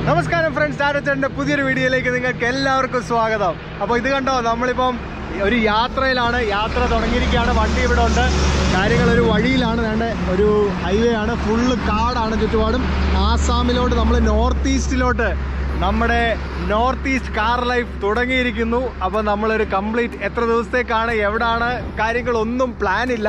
നമസ്കാരം ഫ്രണ്ട്സ്, ആരച്ചേട്ടൻ്റെ പുതിയൊരു വീഡിയോയിലേക്ക് നിങ്ങൾക്ക് എല്ലാവർക്കും സ്വാഗതം. അപ്പോൾ ഇത് കണ്ടോ, നമ്മളിപ്പം ഒരു യാത്രയിലാണ്. യാത്ര തുടങ്ങിയിരിക്കുകയാണ്. വണ്ടി ഇവിടെ ഉണ്ട്. കാര്യങ്ങളൊരു വഴിയിലാണ്. വേണ്ട ഒരു ഹൈവേ ആണ്. ഫുള്ള് കാടാണ് ചുറ്റുപാടും. ആസാമിലോട്ട് നമ്മൾ നോർത്ത് ഈസ്റ്റിലോട്ട് നമ്മുടെ നോർത്ത് ഈസ്റ്റ് കാർ ലൈഫ് തുടങ്ങിയിരിക്കുന്നു. അപ്പോൾ നമ്മളൊരു കംപ്ലീറ്റ് എത്ര ദിവസത്തേക്കാണ്, എവിടാണ്, കാര്യങ്ങളൊന്നും പ്ലാൻ ഇല്ല.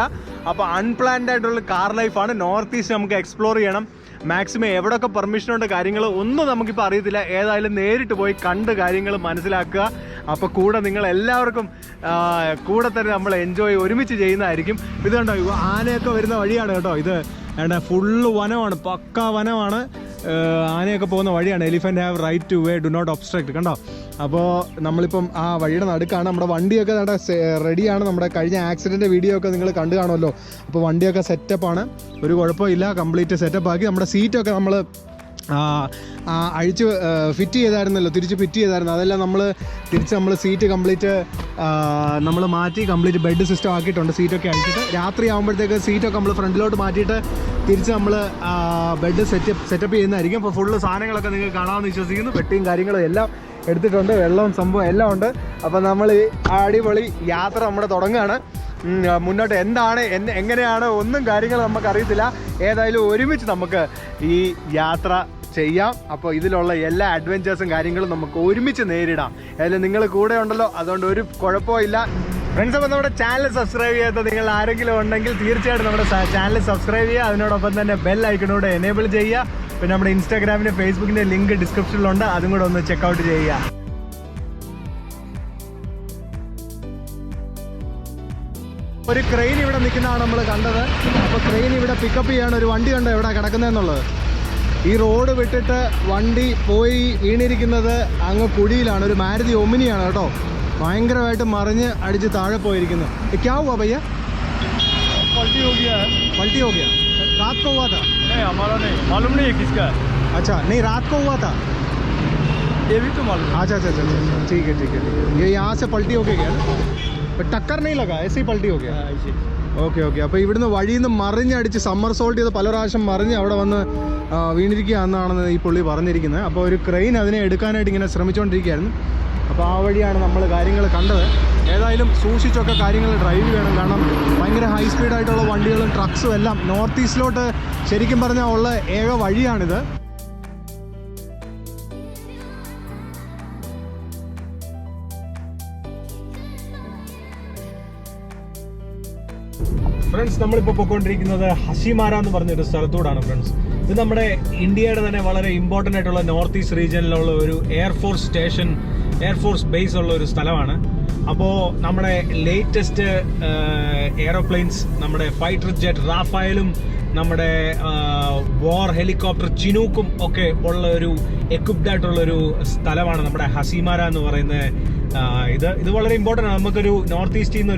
അപ്പോൾ അൺപ്ലാൻഡ് ആയിട്ടുള്ള കാർ ലൈഫാണ്. നോർത്ത് ഈസ്റ്റ് നമുക്ക് എക്സ്പ്ലോർ ചെയ്യണം. മാക്സിമം എവിടെയൊക്കെ പെർമിഷനുണ്ട് കാര്യങ്ങൾ ഒന്നും നമുക്കിപ്പോൾ അറിയത്തില്ല. ഏതായാലും നേരിട്ട് പോയി കണ്ട് കാര്യങ്ങൾ മനസ്സിലാക്കുക. അപ്പോൾ കൂടെ നിങ്ങൾ എല്ലാവർക്കും കൂടെ തന്നെ നമ്മൾ എൻജോയ് ഒരുമിച്ച് ചെയ്യുന്നതായിരിക്കും. ഇത് കണ്ടോ, ആനയൊക്കെ വരുന്ന വഴിയാണ് കേട്ടോ. ഇത് വേണ്ട ഫുള്ള് വനമാണ്, പക്കാ വനമാണ്. ആനയൊക്കെ പോകുന്ന വഴിയാണ്. Elephant have right to way, do not obstruct. കണ്ടോ, അപ്പോൾ നമ്മളിപ്പം ആ വഴിയുടെ നടുക്കാണ്. നമ്മുടെ വണ്ടിയൊക്കെ നമ്മുടെ റെഡിയാണ്. നമ്മുടെ കഴിഞ്ഞ ആക്സിഡൻറ്റ് വീഡിയോ ഒക്കെ നിങ്ങൾ കണ്ടു കാണുമല്ലോ. അപ്പോൾ വണ്ടിയൊക്കെ സെറ്റപ്പാണ്, ഒരു കുഴപ്പമില്ല. കംപ്ലീറ്റ് സെറ്റപ്പാക്കി. നമ്മുടെ സീറ്റൊക്കെ നമ്മൾ അഴിച്ച് ഫിറ്റ് ചെയ്തായിരുന്നല്ലോ, തിരിച്ച് ഫിറ്റ് ചെയ്തായിരുന്നു. അതെല്ലാം നമ്മൾ സീറ്റ് കംപ്ലീറ്റ് നമ്മൾ മാറ്റി കംപ്ലീറ്റ് ബെഡ് സിസ്റ്റം ആക്കിയിട്ടുണ്ട്. സീറ്റൊക്കെ അഴിച്ചിട്ട് രാത്രി ആകുമ്പോഴത്തേക്ക് സീറ്റൊക്കെ നമ്മൾ ഫ്രണ്ടിലോട്ട് മാറ്റിയിട്ട് തിരിച്ച് നമ്മൾ ബെഡ് സെറ്റപ്പ് ചെയ്യുന്നതായിരിക്കും. അപ്പോൾ ഫുള്ള് സാധനങ്ങളൊക്കെ നിങ്ങൾക്ക് കാണാമെന്ന് വിശ്വസിക്കുന്നു. പെട്ടിയും കാര്യങ്ങളും എല്ലാം എടുത്തിട്ടുണ്ട്. വെള്ളവും സംഭവം എല്ലാം ഉണ്ട്. അപ്പോൾ നമ്മൾ ഈ അടിപൊളി യാത്ര നമ്മുടെ തുടങ്ങുകയാണ്. മുന്നോട്ട് എന്താണ് എങ്ങനെയാണ് ഒന്നും കാര്യങ്ങൾ നമുക്കറിയത്തില്ല. ഏതായാലും ഒരുമിച്ച് നമുക്ക് ഈ യാത്ര ചെയ്യാം. അപ്പോൾ ഇതിലുള്ള എല്ലാ അഡ്വഞ്ചേഴ്സും കാര്യങ്ങളും നമുക്ക് ഒരുമിച്ച് നേരിടാം. ഏതായാലും നിങ്ങൾ കൂടെ ഉണ്ടല്ലോ, അതുകൊണ്ട് ഒരു കുഴപ്പമില്ല. ഫ്രണ്ട്സ്, അപ്പോൾ നമ്മുടെ ചാനൽ സബ്സ്ക്രൈബ് ചെയ്യാത്ത നിങ്ങൾ ആരെങ്കിലും ഉണ്ടെങ്കിൽ തീർച്ചയായിട്ടും നമ്മുടെ ചാനൽ സബ്സ്ക്രൈബ് ചെയ്യുക. അതിനോടൊപ്പം തന്നെ ബെൽ ഐക്കണോട് എനേബിൾ ചെയ്യുക. പിന്നെ നമ്മുടെ ഇൻസ്റ്റാഗ്രാമിൻ്റെ ഫേസ്ബുക്കിൻ്റെ ലിങ്ക് ഡിസ്ക്രിപ്ഷനിലുണ്ട്, അതും കൂടെ ഒന്ന് ചെക്കൗട്ട് ചെയ്യുക. ഒരു ക്രെയിൻ ഇവിടെ നിൽക്കുന്നതാണ് നമ്മൾ കണ്ടത്. അപ്പോൾ ക്രെയിൻ ഇവിടെ പിക്കപ്പ് ചെയ്യാണ്. ഒരു വണ്ടി കണ്ടോ എവിടെ കിടക്കുന്നതെന്നുള്ളത്. ഈ റോഡ് വിട്ടിട്ട് വണ്ടി പോയി വീണിരിക്കുന്നത് അങ്ങ് കുഴിയിലാണ്. ഒരു മാരുതി ഒമിനിയാണ് കേട്ടോ. ഭയങ്കരമായിട്ട് മറിഞ്ഞ് അടിച്ച് താഴെ പോയിരിക്കുന്നു. ക്യാ हुआ भैया? पलटी हो गया है। पलटी हो गया? रात को हुआ था? नहीं, हमारा नहीं मालूम, नहीं है किसका है। अच्छा, नहीं रात को हुआ था? ये भी तो मालूम। अच्छा, ठीक है। ये यहाँ से पलटी हो गया ना? टक्कर नहीं लगा, ऐसे ही पलटी हो गया? ऐसे। ഓക്കെ. അപ്പോൾ ഇവിടുന്ന് വഴിയിൽ നിന്ന് മറിഞ്ഞടിച്ച് സമ്മർ സോൾട്ട് ചെയ്ത് പല പ്രാവശ്യം മറിഞ്ഞ് അവിടെ വന്ന് വീണിരിക്കുക എന്നാണെന്ന് ഈ പുള്ളി പറഞ്ഞിരിക്കുന്നത്. അപ്പോൾ ഒരു ക്രെയിൻ അതിനെ എടുക്കാനായിട്ട് ഇങ്ങനെ ശ്രമിച്ചുകൊണ്ടിരിക്കുകയായിരുന്നു. അപ്പോൾ ആ വഴിയാണ് നമ്മൾ കാര്യങ്ങൾ കണ്ടത്. ഏതായാലും സൂക്ഷിച്ചൊക്കെ കാര്യങ്ങൾ ഡ്രൈവ് ചെയ്യണം. കാരണം ഭയങ്കര ഹൈ സ്പീഡായിട്ടുള്ള വണ്ടികളും ട്രക്സും എല്ലാം നോർത്ത് ഈസ്റ്റിലോട്ട് ശരിക്കും പറഞ്ഞാൽ ഉള്ള ഏക വഴിയാണിത്. ഫ്രണ്ട്സ്, നമ്മളിപ്പോൾ പോയിക്കൊണ്ടിരിക്കുന്നത് ഹസിമാര എന്ന് പറഞ്ഞൊരു സ്ഥലത്തൂടാണ്. ഫ്രണ്ട്സ്, ഇത് നമ്മുടെ ഇന്ത്യയുടെ തന്നെ വളരെ ഇമ്പോർട്ടൻ്റ് ആയിട്ടുള്ള നോർത്ത് ഈസ്റ്റ് റീജിയനിലുള്ള ഒരു എയർഫോഴ്സ് ബേസ് ഉള്ള ഒരു സ്ഥലമാണ്. അപ്പോൾ നമ്മുടെ ലേറ്റസ്റ്റ് എയറോപ്ലെയിൻസ്, നമ്മുടെ ഫൈറ്റർ ജെറ്റ് റാഫായലും നമ്മുടെ വാർ ഹെലികോപ്റ്റർ ചിനൂക്കും ഒക്കെ ഉള്ള ഒരു എക്വിപ്ഡ് ആയിട്ടുള്ളൊരു സ്ഥലമാണ് നമ്മുടെ ഹസിമാര എന്ന് പറയുന്നത്. ഇത് വളരെ ഇമ്പോർട്ടൻ്റ് ആണ്. നമുക്കൊരു നോർത്ത് ഈസ്റ്റിൽ നിന്ന്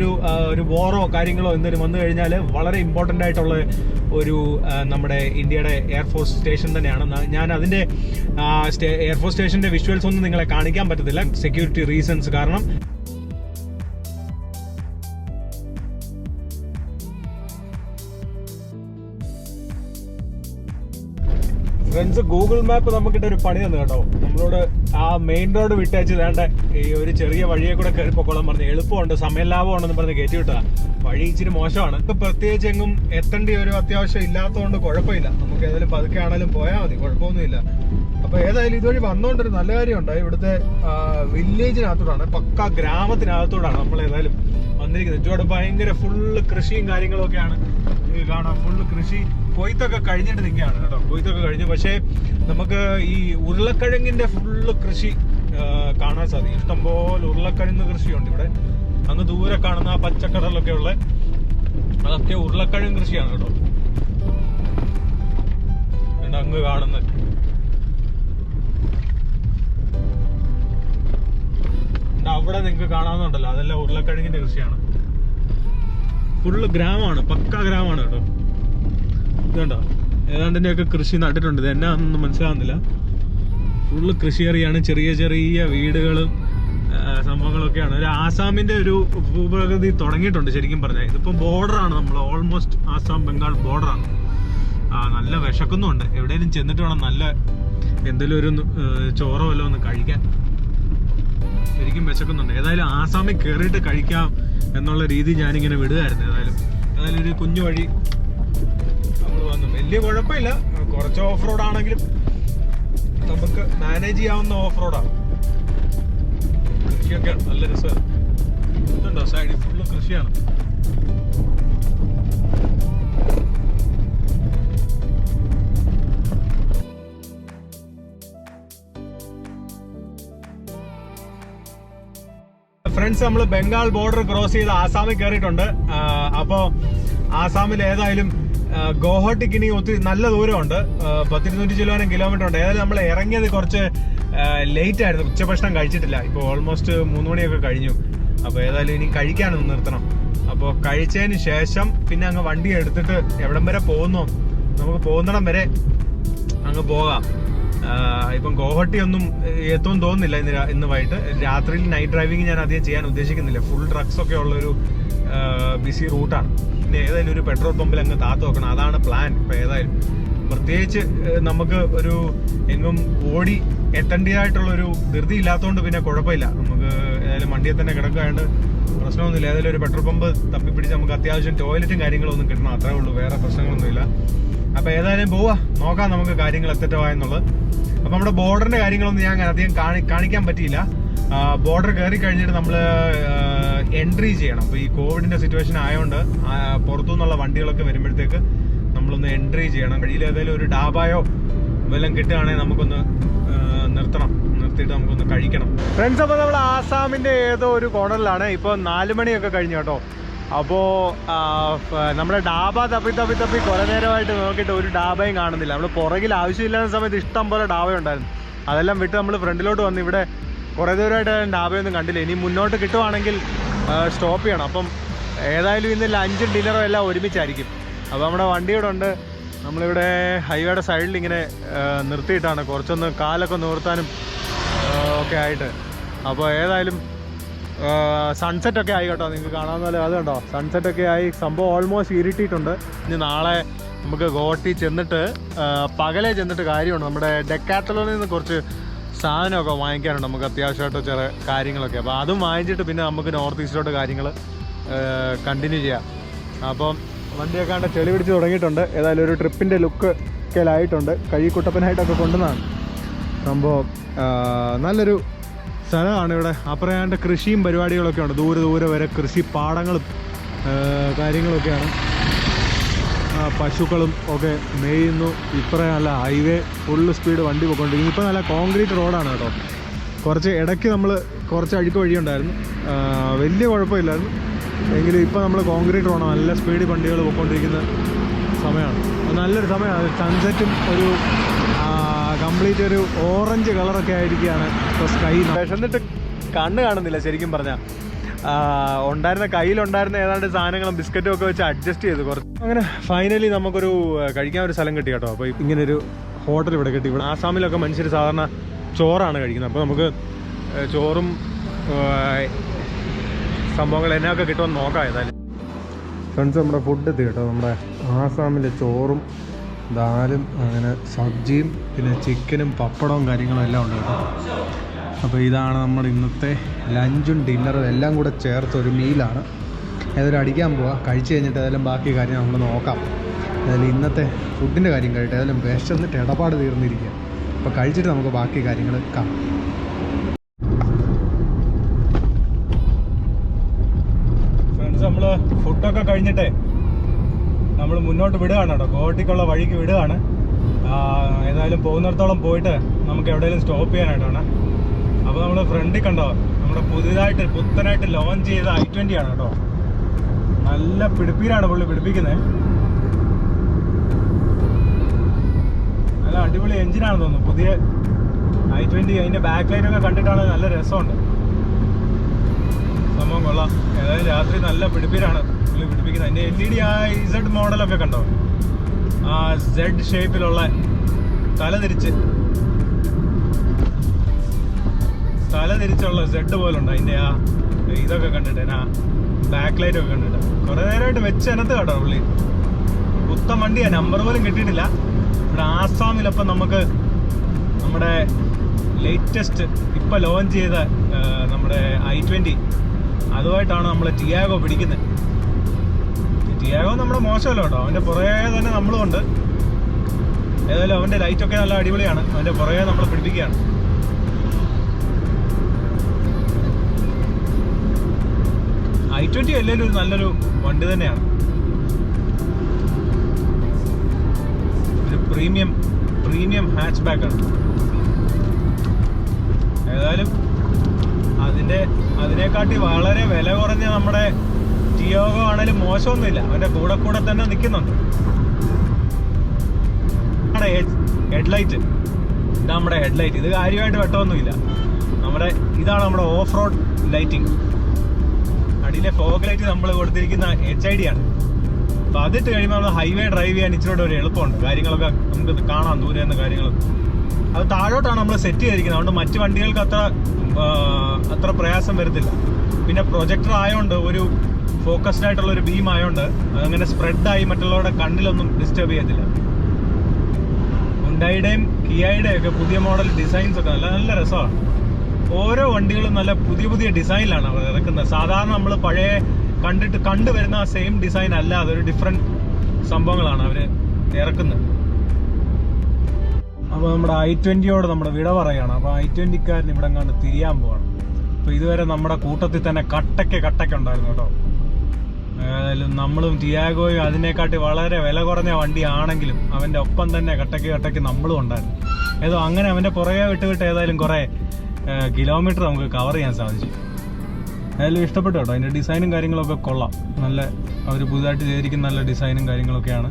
ഒരു വാറോ കാര്യങ്ങളോ എന്തെങ്കിലും വന്നു കഴിഞ്ഞാൽ വളരെ ഇമ്പോർട്ടൻ്റ് ആയിട്ടുള്ള ഒരു നമ്മുടെ ഇന്ത്യയുടെ എയർഫോഴ്സ് സ്റ്റേഷൻ തന്നെയാണ്. ഞാൻ അതിൻ്റെ എയർഫോഴ്സ് സ്റ്റേഷൻ്റെ വിഷ്വൽസ് ഒന്നും നിങ്ങളെ കാണിക്കാൻ പറ്റത്തില്ല, സെക്യൂരിറ്റി റീസൺസ് കാരണം. ഫ്രണ്ട്സ്, ഗൂഗിൾ മാപ്പ് നമുക്കിട്ട് ഒരു പണി തന്നു കേട്ടോ. നമ്മളോട് ആ മെയിൻ റോഡ് വിട്ടയച്ച് വേണ്ട ഈ ഒരു ചെറിയ വഴിയെ കൂടെ കയറി പൊക്കോളാൻ പറഞ്ഞു. എളുപ്പമുണ്ട്, സമയം ലാഭമുണ്ടെന്ന് പറഞ്ഞ് കയറ്റി വിട്ടാ. വഴി ഇച്ചിരി മോശമാണ്. ഇപ്പൊ പ്രത്യേകിച്ച് എങ്ങും എത്തേണ്ട ഒരു അത്യാവശ്യം ഇല്ലാത്തതുകൊണ്ട് കുഴപ്പമില്ല. നമുക്ക് ഏതായാലും പതുക്കെ ആണെങ്കിലും പോയാൽ മതി, കുഴപ്പമൊന്നുമില്ല. അപ്പൊ ഏതായാലും ഇതുവഴി വന്നുകൊണ്ടൊരു നല്ല കാര്യമുണ്ട്. ഇവിടുത്തെ വില്ലേജിനകത്തോടാണ്, പക്ക ഗ്രാമത്തിനകത്തോടാണ് നമ്മൾ ഏതായാലും വന്നിരിക്കുന്നത്. ചുവട് ഭയങ്കര ഫുള്ള് കൃഷിയും കാര്യങ്ങളും ഒക്കെയാണ് കാണാം. ഫുള്ള് കൃഷി കൊയ്ത്തൊക്കെ കഴിഞ്ഞിട്ട് നിൽക്കുകയാണ് കേട്ടോ. കൊയ്ത്തൊക്കെ കഴിഞ്ഞു. പക്ഷേ നമുക്ക് ഈ ഉരുളക്കിഴങ്ങിന്റെ ഫുള്ള് കൃഷി കാണാൻ സാധിക്കും. ഇഷ്ടംപോലെ ഉരുളക്കിഴങ്ങ് കൃഷിയുണ്ട് ഇവിടെ. അങ്ങ് ദൂരെ കാണുന്ന ആ പച്ചക്കടലൊക്കെ ഉള്ള അതൊക്കെ ഉരുളക്കിഴങ്ങ് കൃഷിയാണ് കേട്ടോ. അങ്ങ് കാണുന്നത് അവിടെ നിങ്ങൾക്ക് കാണാവുന്നുണ്ടല്ലോ, അതെല്ലാം ഉരുളക്കിഴങ്ങിന്റെ കൃഷിയാണ്. ഫുള്ള് ഗ്രാമമാണ്, പക്ക ഗ്രാമമാണ് കേട്ടോ. ഇതുണ്ടോ, ഏതാണ്ടിൻ്റെയൊക്കെ കൃഷി നട്ടിട്ടുണ്ട്. ഇത് എന്നാന്നൊന്നും മനസ്സിലാവുന്നില്ല. ഫുള്ള് കൃഷി ഏറിയാണ്. ചെറിയ ചെറിയ വീടുകളും സംഭവങ്ങളൊക്കെയാണ്. ഒരു ആസാമിന്റെ ഒരു ഭൂപ്രകൃതി തുടങ്ങിയിട്ടുണ്ട് ശരിക്കും പറഞ്ഞാൽ. ഇതിപ്പോൾ ബോർഡറാണ്, നമ്മൾ ഓൾമോസ്റ്റ് ആസാം ബംഗാൾ ബോർഡറാണ്. നല്ല വിശക്കുന്നുണ്ട്. എവിടെയെങ്കിലും ചെന്നിട്ട് വേണം നല്ല എന്തെങ്കിലും ഒരു ചോറോ വല്ലതും ഒന്ന് കഴിക്കാൻ. ശരിക്കും വിശക്കുന്നുണ്ട്. ഏതായാലും ആസാമിൽ കയറിയിട്ട് കഴിക്കാം എന്നുള്ള രീതി ഞാനിങ്ങനെ വിടുകയായിരുന്നു. ഏതായാലും ഒരു കുഞ്ഞു വഴി നമ്മൾ വന്നു. വലിയ കുഴപ്പമില്ല, കുറച്ച് ഓഫ് റോഡ് ആണെങ്കിലും നമുക്ക് മാനേജ് ചെയ്യാവുന്ന ഓഫ് റോഡാണ്. കൃഷിയൊക്കെ നല്ല രസമാണ്. ഇതുണ്ടോ സൈഡിൽ ഫുള്ള് കൃഷിയാണ്. ഫ്രണ്ട്സ്, നമ്മൾ ബംഗാൾ ബോർഡർ ക്രോസ് ചെയ്ത് ആസാമിൽ കയറിയിട്ടുണ്ട്. അപ്പോൾ ആസാമിൽ ഏതായാലും ഗോഹട്ടിക്ക് ഇനി ഒത്തിരി നല്ല ദൂരമുണ്ട്. 200 കിലോമീറ്റർ ഉണ്ട്. ഏതായാലും നമ്മൾ ഇറങ്ങിയത് കുറച്ച് ലേറ്റ് ആയിരുന്നു. ഉച്ചഭക്ഷണം കഴിച്ചിട്ടില്ല. ഇപ്പോൾ ഓൾമോസ്റ്റ് 3 മണിയൊക്കെ കഴിഞ്ഞു. അപ്പോൾ ഏതായാലും ഇനി കഴിക്കാനൊന്ന് നിർത്തണം. അപ്പോൾ കഴിച്ചതിന് ശേഷം പിന്നെ അങ്ങ് വണ്ടി എടുത്തിട്ട് എവിടം വരെ പോകുന്നോ നമുക്ക് പോകുന്നിടം വരെ അങ്ങ് പോകാം. ഇപ്പം ഗോഹട്ടി ഒന്നും എത്തുമെന്ന് തോന്നുന്നില്ല ഇന്ന് വൈകിട്ട്. രാത്രിയിൽ നൈറ്റ് ഡ്രൈവിംഗ് ഞാൻ അധികം ചെയ്യാൻ ഉദ്ദേശിക്കുന്നില്ല. ഫുൾ ട്രക്സ് ഒക്കെ ഉള്ളൊരു ബിസി റൂട്ടാണ്. പിന്നെ ഏതായാലും ഒരു പെട്രോൾ പമ്പിൽ അങ്ങ് താത്ത് വെക്കണം, അതാണ് പ്ലാൻ. ഇപ്പം ഏതായാലും പ്രത്യേകിച്ച് നമുക്ക് ഒരു എങ്ങും ഓടി എത്തേണ്ടതായിട്ടുള്ളൊരു ധൃതി ഇല്ലാത്തതുകൊണ്ട് പിന്നെ കുഴപ്പമില്ല. നമുക്ക് ഏതായാലും വണ്ടിയെ തന്നെ കിടക്കാണ്ട് പ്രശ്നമൊന്നുമില്ല. ഏതായാലും ഒരു പെട്രോൾ പമ്പ് തപ്പിപ്പിടിച്ച് നമുക്ക് അത്യാവശ്യം ടോയ്ലറ്റും കാര്യങ്ങളൊന്നും കിട്ടണം, അത്രേ ഉള്ളൂ. വേറെ പ്രശ്നങ്ങളൊന്നുമില്ല. അപ്പോൾ ഏതായാലും പോവാ, നോക്കാം നമുക്ക് കാര്യങ്ങൾ എത്തറ്റവായെന്നുള്ളത്. അപ്പോൾ നമ്മുടെ ബോർഡറിൻ്റെ കാര്യങ്ങളൊന്നും ഞാൻ അധികം കാണിക്കാൻ പറ്റിയില്ല. ബോർഡർ കയറി കഴിഞ്ഞിട്ട് നമ്മൾ എൻട്രി ചെയ്യണം. അപ്പോൾ ഈ കോവിഡിൻ്റെ സിറ്റുവേഷൻ ആയതുകൊണ്ട് പുറത്തുനിന്നുള്ള വണ്ടികളൊക്കെ വരുമ്പോഴത്തേക്ക് നമ്മളൊന്ന് എൻട്രി ചെയ്യണം. വഴിയിൽ ഏതായാലും ഒരു ഡാബായോ വല്ലതും കിട്ടുകയാണെങ്കിൽ നമുക്കൊന്ന് നിർത്തിയിട്ട് നമുക്കൊന്ന് കഴിക്കണം. ഫ്രണ്ട്സ്, അപ്പോൾ നമ്മൾ ആസാമിൻ്റെ ഏതോ ഒരു കോർണറിലാണ്. ഇപ്പോൾ 4 മണിയൊക്കെ കഴിഞ്ഞു കേട്ടോ. അപ്പോൾ നമ്മുടെ ഡാബ തപ്പി കുറേ നേരമായിട്ട് നോക്കിയിട്ട് ഒരു ഡാബയും കാണുന്നില്ല. നമ്മൾ പുറകിൽ ആവശ്യമില്ലാത്ത സമയത്ത് ഇഷ്ടം പോലെ ഡാബയുണ്ടായിരുന്നു. അതെല്ലാം വിട്ട് നമ്മൾ ഫ്രണ്ടിലോട്ട് വന്ന് ഇവിടെ കുറേ ദൂരമായിട്ട് ഡാബയൊന്നും കണ്ടില്ല. ഇനി മുന്നോട്ട് കിട്ടുവാണെങ്കിൽ സ്റ്റോപ്പ് ചെയ്യണം. അപ്പം ഏതായാലും ഇന്ന് ലഞ്ചും ഡിന്നറും എല്ലാം ഒരുമിച്ചായിരിക്കും. അപ്പോൾ നമ്മുടെ വണ്ടി ഇവിടെ ഉണ്ട്. നമ്മളിവിടെ ഹൈവേയുടെ സൈഡിൽ ഇങ്ങനെ നിർത്തിയിട്ടാണ് കുറച്ചൊന്ന് കാലൊക്കെ നിർത്താനും ഒക്കെ ആയിട്ട്. അപ്പോൾ ഏതായാലും സൺസെറ്റൊക്കെ ആയി കേട്ടോ. നിങ്ങൾക്ക് കാണാവുന്ന പോലെ അത് കണ്ടോ, സൺസെറ്റൊക്കെ ആയി. സംഭവം ഓൾമോസ്റ്റ് ഇരുട്ടിയിട്ടുണ്ട്. ഇനി നാളെ നമുക്ക് ഗോഹട്ടി ചെന്നിട്ട് പകലെ ചെന്നിട്ട് കാര്യമുണ്ട്. നമ്മുടെ ഡെക്കാത്തലോണിൽ നിന്ന് കുറച്ച് സാധനമൊക്കെ വാങ്ങിക്കാനുണ്ട് നമുക്ക് അത്യാവശ്യമായിട്ട് ചില കാര്യങ്ങളൊക്കെ. അപ്പോൾ അതും വാങ്ങിച്ചിട്ട് പിന്നെ നമുക്ക് നോർത്ത് ഈസ്റ്റിലോട്ട് കാര്യങ്ങൾ കണ്ടിന്യൂ ചെയ്യാം. അപ്പം വണ്ടിയൊക്കെ കണ്ട് ചെളി പിടിച്ച് തുടങ്ങിയിട്ടുണ്ട്. ഏതായാലും ഒരു ട്രിപ്പിൻ്റെ ലുക്ക് ഒക്കെ ആയിട്ടുണ്ട്. കഴി കുട്ടപ്പനായിട്ടൊക്കെ കൊണ്ടുവന്നതാണ് സംഭവം. നല്ലൊരു സ്ഥലമാണ് ഇവിടെ. അപ്പുറയാണ്ട് കൃഷിയും പരിപാടികളൊക്കെ ഉണ്ട്. ദൂരെ വരെ കൃഷി പാടങ്ങളും കാര്യങ്ങളൊക്കെയാണ്. പശുക്കളും ഒക്കെ മേയുന്നു. ഇപ്പറേ നല്ല ഹൈവേ ഫുള്ള് സ്പീഡ് വണ്ടി പോയിക്കൊണ്ടിരിക്കുന്നു. ഇപ്പോൾ നല്ല കോൺക്രീറ്റ് റോഡാണ് കേട്ടോ. കുറച്ച് ഇടയ്ക്ക് നമ്മൾ കുറച്ച് അഴുക്ക് വഴിയുണ്ടായിരുന്നു, വലിയ കുഴപ്പമില്ലായിരുന്നു. എങ്കിലും ഇപ്പോൾ നമ്മൾ കോൺക്രീറ്റ് റോഡാണ്. നല്ല സ്പീഡിൽ വണ്ടികൾ പോയിക്കൊണ്ടിരിക്കുന്ന സമയമാണ്. നല്ലൊരു സമയമാണ്. സൺസെറ്റും ഒരു കംപ്ലീറ്റ് ഒരു ഓറഞ്ച് കളറൊക്കെ ആയിരിക്കുകയാണ് ഇപ്പോൾ സ്കൈ. വിശന്നിട്ട് കണ്ണ് കാണുന്നില്ല ശരിക്കും പറഞ്ഞാൽ. കയ്യിലുണ്ടായിരുന്ന ഏതാണ്ട് സാധനങ്ങളും ബിസ്ക്കറ്റും ഒക്കെ വെച്ച് അഡ്ജസ്റ്റ് ചെയ്ത് കുറച്ച് അങ്ങനെ ഫൈനലി നമുക്കൊരു കഴിക്കാൻ ഒരു സ്ഥലം കിട്ടി കേട്ടോ. അപ്പോൾ ഇങ്ങനൊരു ഹോട്ടൽ ഇവിടെ കിട്ടി. ഇവിടെ ആസാമിലൊക്കെ മനുഷ്യർ സാധാരണ ചോറാണ് കഴിക്കുന്നത്. അപ്പോൾ നമുക്ക് ചോറും സംഭവങ്ങൾ എന്നൊക്കെ കിട്ടുമെന്ന് നോക്കാം. ഏതായാലും ഫ്രണ്ട്സ്, നമ്മുടെ ഫുഡ് എത്തി കേട്ടോ. നമ്മുടെ ആസാമിലെ ചോറും ദാലും അങ്ങനെ സബ്ജിയും പിന്നെ ചിക്കനും പപ്പടവും കാര്യങ്ങളും എല്ലാം ഉണ്ട് കേട്ടോ. അപ്പോൾ ഇതാണ് നമ്മുടെ ഇന്നത്തെ ലഞ്ചും ഡിന്നറും എല്ലാം കൂടെ ചേർത്തൊരു മീലാണ്. ഏതായാലും അടിക്കാൻ പോവാം. കഴിച്ച് കഴിഞ്ഞിട്ട് ഏതായാലും ബാക്കി കാര്യം നമ്മൾ നോക്കാം. ഏതായാലും ഇന്നത്തെ ഫുഡിൻ്റെ കാര്യം കഴിയട്ടെ. ഏതായാലും വിശന്നിട്ട് ഇടപാട് തീർന്നിരിക്കുക. അപ്പോൾ കഴിച്ചിട്ട് നമുക്ക് ബാക്കി കാര്യങ്ങൾ കാണാം. ഫ്രണ്ട്സ്, നമ്മൾ ഫുഡൊക്കെ കഴിഞ്ഞിട്ടേ നമ്മൾ മുന്നോട്ട് വിടുകയാണ് കേട്ടോ. ഗോഹട്ടിക്കുള്ള വഴിക്ക് വിടുകയാണ്. ഏതായാലും പോകുന്നിടത്തോളം പോയിട്ട് നമുക്ക് എവിടെയെങ്കിലും സ്റ്റോപ്പ് ചെയ്യാനായിട്ടാണ്. അപ്പോൾ നമ്മൾ ഫ്രണ്ടിൽ കണ്ടോ, നമ്മുടെ പുത്തനായിട്ട് ലോഞ്ച് ചെയ്ത i20 ആണ് കേട്ടോ. നല്ല പിടിപ്പീരാണ് പുള്ളി പിടിപ്പിക്കുന്നത്. നല്ല അടിപൊളി എഞ്ചിനാണെന്ന് തോന്നുന്നു പുതിയ i20. അതിൻ്റെ ബാക്ക് ലൈറ്റൊക്കെ കണ്ടിട്ടാണ് നല്ല രസമുണ്ട്. സംഭവം കൊള്ളാം. ഏതായാലും രാത്രി നല്ല പിടിപ്പീരാണ് പുള്ളി പിടിപ്പിക്കുന്നത്. അതിൻ്റെ LED Z മോഡലൊക്കെ കണ്ടോ, ആ Z ഷേപ്പിലുള്ള തലതിരിച്ചുള്ള Z പോലുണ്ട്. അതിൻ്റെ ആ ഇതൊക്കെ കണ്ടിട്ട് ആ ബാക്ക് ലൈറ്റൊക്കെ കണ്ടിട്ട് കുറേ നേരമായിട്ട് വെച്ച് അതിനകത്ത് കേട്ടോ പുള്ളി. പുത്തൻ വണ്ടിയാണ്, നമ്പർ പോലും കിട്ടിയിട്ടില്ല. ഇവിടെ ആസാമിലപ്പം നമുക്ക് നമ്മുടെ ലേറ്റസ്റ്റ് ഇപ്പോൾ ലോഞ്ച് ചെയ്ത നമ്മുടെ i20 അതുമായിട്ടാണ് നമ്മൾ ടിയാഗോ പിടിക്കുന്നത്. ടിയാഗോ നമ്മുടെ മോശമല്ല കേട്ടോ, അവൻ്റെ പുറകെ തന്നെ നമ്മളും ഉണ്ട്. ഏതായാലും അവൻ്റെ ലൈറ്റൊക്കെ നല്ല അടിപൊളിയാണ്, അവൻ്റെ പുറകെ നമ്മൾ പിടിപ്പിക്കുകയാണ്. i20 എല്ലാവരും ഒരു നല്ലൊരു വണ്ടി തന്നെയാണ്, ഒരു പ്രീമിയം ഹാച്ച് ബാക്കാണ്. ഏതായാലും അതിനെക്കാട്ടി വളരെ വില കുറഞ്ഞ നമ്മുടെ ടിയാഗോ ആണെങ്കിലും മോശമൊന്നുമില്ല, അവൻ്റെ കൂടെ തന്നെ നിൽക്കുന്നുണ്ട്. ഹെഡ്ലൈറ്റ്, ഇതാ നമ്മുടെ ഹെഡ്ലൈറ്റ്. ഇത് കാര്യമായിട്ട് വെട്ടമൊന്നുമില്ല, ഇതാണ് നമ്മുടെ ഓഫ് റോഡ് ലൈറ്റിംഗ്. അടിയിലെ ഫോഗ് ലൈറ്റ് നമ്മൾ കൊടുത്തിരിക്കുന്ന HID ആണ്. അപ്പോൾ അതിട്ട് കഴിയുമ്പോൾ നമ്മൾ ഹൈവേ ഡ്രൈവ് ചെയ്യാൻ ഇച്ചിരി ഒരു എളുപ്പമുണ്ട്, കാര്യങ്ങളൊക്കെ നമുക്ക് കാണാം ദൂരെ നിന്ന് കാര്യങ്ങളൊക്കെ. അത് താഴോട്ടാണ് നമ്മൾ സെറ്റ് ചെയ്തിരിക്കുന്നത്, അതുകൊണ്ട് മറ്റ് വണ്ടികൾക്ക് അത്ര പ്രയാസം വരത്തില്ല. പിന്നെ പ്രൊജക്ടർ ആയതുകൊണ്ട് ഒരു ഫോക്കസ്ഡ് ആയിട്ടുള്ള ഒരു ബീം ആയതുകൊണ്ട് അതങ്ങനെ സ്പ്രെഡായി മറ്റുള്ളവരുടെ കണ്ണിലൊന്നും ഡിസ്റ്റർബ് ചെയ്യത്തില്ല. ഹുണ്ടായിയുടെയും കിയയുടെയും ഒക്കെ പുതിയ മോഡൽ ഡിസൈൻസ് ഒക്കെ നല്ല രസമാണ്. ഓരോ വണ്ടികളും നല്ല പുതിയ ഡിസൈനിലാണ് അവർ ഇറക്കുന്നത്. സാധാരണ നമ്മൾ പഴയ കണ്ടുവരുന്ന ആ സെയിം ഡിസൈൻ അല്ല, അതൊരു ഡിഫറെൻറ്റ് സംഭവങ്ങളാണ് അവർ ഇറക്കുന്നത്. അപ്പോൾ നമ്മുടെ i20യോട് നമ്മുടെ വിട പറയുകയാണ്. അപ്പോൾ i20കാരൻ ഇവിടെ കണ്ട് തിരിയാൻ പോവാണ്. അപ്പോൾ ഇതുവരെ നമ്മുടെ കൂട്ടത്തിൽ തന്നെ കട്ടയ്ക്ക് ഉണ്ടായിരുന്നു കേട്ടോ. ഏതായാലും നമ്മളും ടിയാഗോയും അതിനെക്കാട്ടി വളരെ വില കുറഞ്ഞ വണ്ടിയാണെങ്കിലും അവൻ്റെ ഒപ്പം തന്നെ കട്ടയ്ക്ക് നമ്മളും ഉണ്ടായിരുന്നു. ഏതോ അങ്ങനെ അവൻ്റെ പുറകെ വിട്ട് ഏതായാലും കുറേ കിലോമീറ്റർ നമുക്ക് കവർ ചെയ്യാൻ സാധിച്ചു. ഏതായാലും ഇഷ്ടപ്പെട്ടു കേട്ടോ, അതിൻ്റെ ഡിസൈനും കാര്യങ്ങളൊക്കെ കൊള്ളാം. നല്ല അവർ പുതുതായിട്ട് ചെയ്തിരിക്കുന്ന നല്ല ഡിസൈനും കാര്യങ്ങളൊക്കെയാണ്.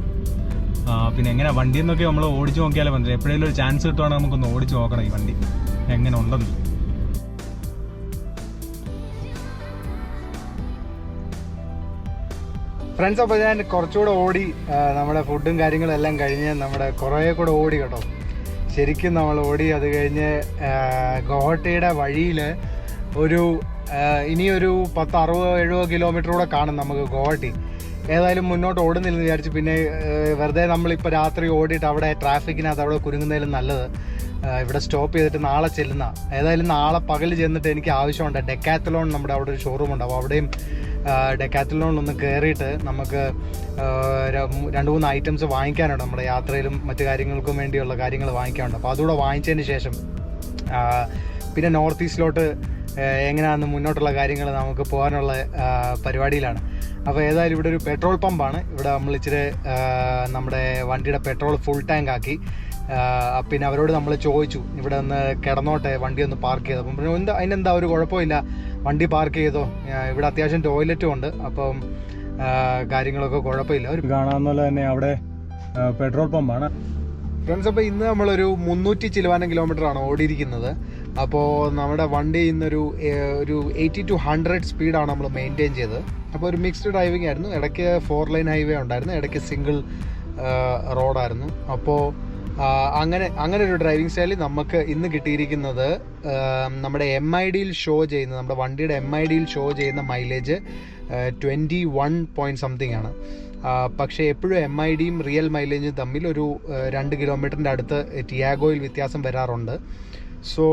പിന്നെ എങ്ങനെ വണ്ടി എന്നൊക്കെ നമ്മൾ ഓടിച്ചു നോക്കിയാലേ പറ്റില്ല. എപ്പോഴെങ്കിലും ഒരു ചാൻസ് കിട്ടുവാണെങ്കിൽ നമുക്കൊന്ന് ഓടിച്ചു നോക്കണം ഈ വണ്ടി എങ്ങനെ ഉണ്ടെന്ന്. ഫ്രണ്ട്സ്, അപ്പോൾ ഞാൻ കുറച്ചുകൂടെ ഓടി, നമ്മുടെ ഫുഡും കാര്യങ്ങളും എല്ലാം കഴിഞ്ഞ് നമ്മുടെ കുറേ കൂടെ ഓടി കേട്ടോ. ശരിക്കും നമ്മൾ ഓടി. അത് കഴിഞ്ഞ് ഗോഹട്ടിയുടെ വഴിയിൽ ഇനിയൊരു 10-60-70 കിലോമീറ്റർ കൂടെ കാണും നമുക്ക് ഗോഹട്ടി. ഏതായാലും മുന്നോട്ട് ഓടുന്നില്ലെന്ന് വിചാരിച്ചു. പിന്നെ വെറുതെ നമ്മളിപ്പോൾ രാത്രി ഓടിയിട്ട് അവിടെ ട്രാഫിക്കിനകത്ത് അവിടെ കുരുങ്ങുന്നതിലും നല്ലത് ഇവിടെ സ്റ്റോപ്പ് ചെയ്തിട്ട് നാളെ ചെല്ലുന്ന. ഏതായാലും നാളെ പകൽ ചെന്നിട്ട് എനിക്ക് ആവശ്യമുണ്ട്. ഡെക്കാത്തലോൺ നമ്മുടെ അവിടെ ഒരു ഷോറൂം ഉണ്ട്, അപ്പോൾ അവിടെയും ഡെക്കാത്തലോണിലൊന്ന് കയറിയിട്ട് നമുക്ക് 2-3 ഐറ്റംസ് വാങ്ങിക്കാനുണ്ട്. നമ്മുടെ യാത്രയിലും മറ്റു കാര്യങ്ങൾക്കും വേണ്ടിയുള്ള കാര്യങ്ങൾ വാങ്ങിക്കാനുണ്ട്. അപ്പോൾ അതുകൂടെ വാങ്ങിച്ചതിന് ശേഷം പിന്നെ നോർത്ത് ഈസ്റ്റിലോട്ട് എങ്ങനെയാണെന്ന് മുന്നോട്ടുള്ള കാര്യങ്ങൾ നമുക്ക് പോകാനുള്ള പരിപാടിയിലാണ്. അപ്പോൾ ഏതായാലും ഇവിടെ ഒരു പെട്രോൾ പമ്പാണ്. ഇവിടെ നമ്മൾ ഇച്ചിരി നമ്മുടെ വണ്ടിയുടെ പെട്രോൾ ഫുൾ ടാങ്ക് ആക്കി. പിന്നെ അവരോട് നമ്മൾ ചോദിച്ചു ഇവിടെ ഒന്ന് കിടന്നോട്ടെ, വണ്ടി ഒന്ന് പാർക്ക് ചെയ്തു. അപ്പം അതിനെന്താ ഒരു കുഴപ്പമില്ല, വണ്ടി പാർക്ക് ചെയ്തോ, ഇവിടെ അത്യാവശ്യം ടോയ്ലറ്റും ഉണ്ട്, അപ്പം കാര്യങ്ങളൊക്കെ കുഴപ്പമില്ല. ഒരു കാണാവുന്ന പോലെ തന്നെ അവിടെ പെട്രോൾ പമ്പാണ്. ഫ്രണ്ട്സ്, അപ്പോൾ ഇന്ന് നമ്മളൊരു 300 ചിലവാനം കിലോമീറ്ററാണ് ഓടിയിരിക്കുന്നത്. അപ്പോൾ നമ്മുടെ വണ്ടി ഇന്നൊരു 80 to 100 സ്പീഡാണ് നമ്മൾ മെയിൻറ്റെയിൻ ചെയ്തത്. അപ്പോൾ ഒരു മിക്സ്ഡ് ഡ്രൈവിംഗ് ആയിരുന്നു. ഇടയ്ക്ക് 4 ലൈൻ ഹൈവേ ഉണ്ടായിരുന്നു, ഇടയ്ക്ക് സിംഗിൾ റോഡായിരുന്നു. അപ്പോൾ അങ്ങനെ ഒരു ഡ്രൈവിംഗ് സ്റ്റൈലിൽ നമുക്ക് ഇന്ന് കിട്ടിയിരിക്കുന്നത് നമ്മുടെ MIDയിൽ ഷോ ചെയ്യുന്ന, നമ്മുടെ വണ്ടിയുടെ MIDയിൽ ഷോ ചെയ്യുന്ന മൈലേജ് 21 പോയിന്റ് സംതിങ് ആണ്. പക്ഷേ എപ്പോഴും MIDയും റിയൽ മൈലേജും തമ്മിൽ ഒരു 2 കിലോമീറ്ററിൻ്റെ അടുത്ത് ടിയാഗോയിൽ വ്യത്യാസം വരാറുണ്ട്. സോ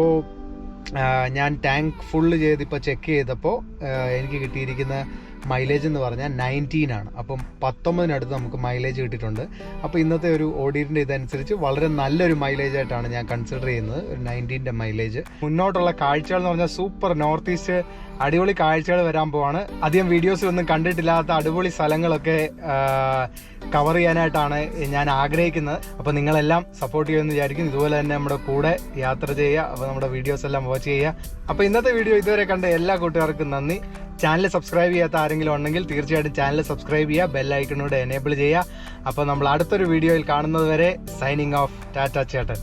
ഞാൻ ടാങ്ക് ഫുള്ള് ചെയ്തിപ്പോൾ ചെക്ക് ചെയ്തപ്പോൾ എനിക്ക് കിട്ടിയിരിക്കുന്ന മൈലേജ് എന്ന് പറഞ്ഞാൽ 19 ആണ്. അപ്പം 19-നടുത്ത് നമുക്ക് മൈലേജ് കിട്ടിയിട്ടുണ്ട്. അപ്പോൾ ഇന്നത്തെ ഒരു ഓഡിയറിൻ്റെ ഇതനുസരിച്ച് വളരെ നല്ലൊരു മൈലേജ് ആയിട്ടാണ് ഞാൻ കൺസിഡർ ചെയ്യുന്നത്, ഒരു 19ൻ്റെ മൈലേജ്. മുന്നോട്ടുള്ള കാഴ്ചകൾ എന്ന് പറഞ്ഞാൽ സൂപ്പർ നോർത്ത് ഈസ്റ്റ് അടിപൊളി കാഴ്ചകൾ വരാൻ പോവാണ്. അധികം വീഡിയോസിലൊന്നും കണ്ടിട്ടില്ലാത്ത അടിപൊളി സ്ഥലങ്ങളൊക്കെ കവർ ചെയ്യാനായിട്ടാണ് ഞാൻ ആഗ്രഹിക്കുന്നത്. അപ്പോൾ നിങ്ങളെല്ലാം സപ്പോർട്ട് ചെയ്യുമെന്ന് വിചാരിക്കും. ഇതുപോലെ തന്നെ നമ്മുടെ കൂടെ യാത്ര ചെയ്യുക, അപ്പോൾ നമ്മുടെ വീഡിയോസ് എല്ലാം വാച്ച് ചെയ്യുക. അപ്പോൾ ഇന്നത്തെ വീഡിയോ ഇതുവരെ കണ്ട എല്ലാ കൂട്ടുകാർക്കും നന്ദി. ചാനൽ സബ്സ്ക്രൈബ് ചെയ്യാത്ത ആരെങ്കിലും ഉണ്ടെങ്കിൽ തീർച്ചയായിട്ടും ചാനൽ സബ്സ്ക്രൈബ് ചെയ്യുക, ബെല്ലൈക്കണോട് എനേബിൾ ചെയ്യുക. അപ്പോൾ നമ്മൾ അടുത്തൊരു വീഡിയോയിൽ കാണുന്നത് വരെ സൈനിങ് ഓഫ്. ടാറ്റ ചേട്ടൻ.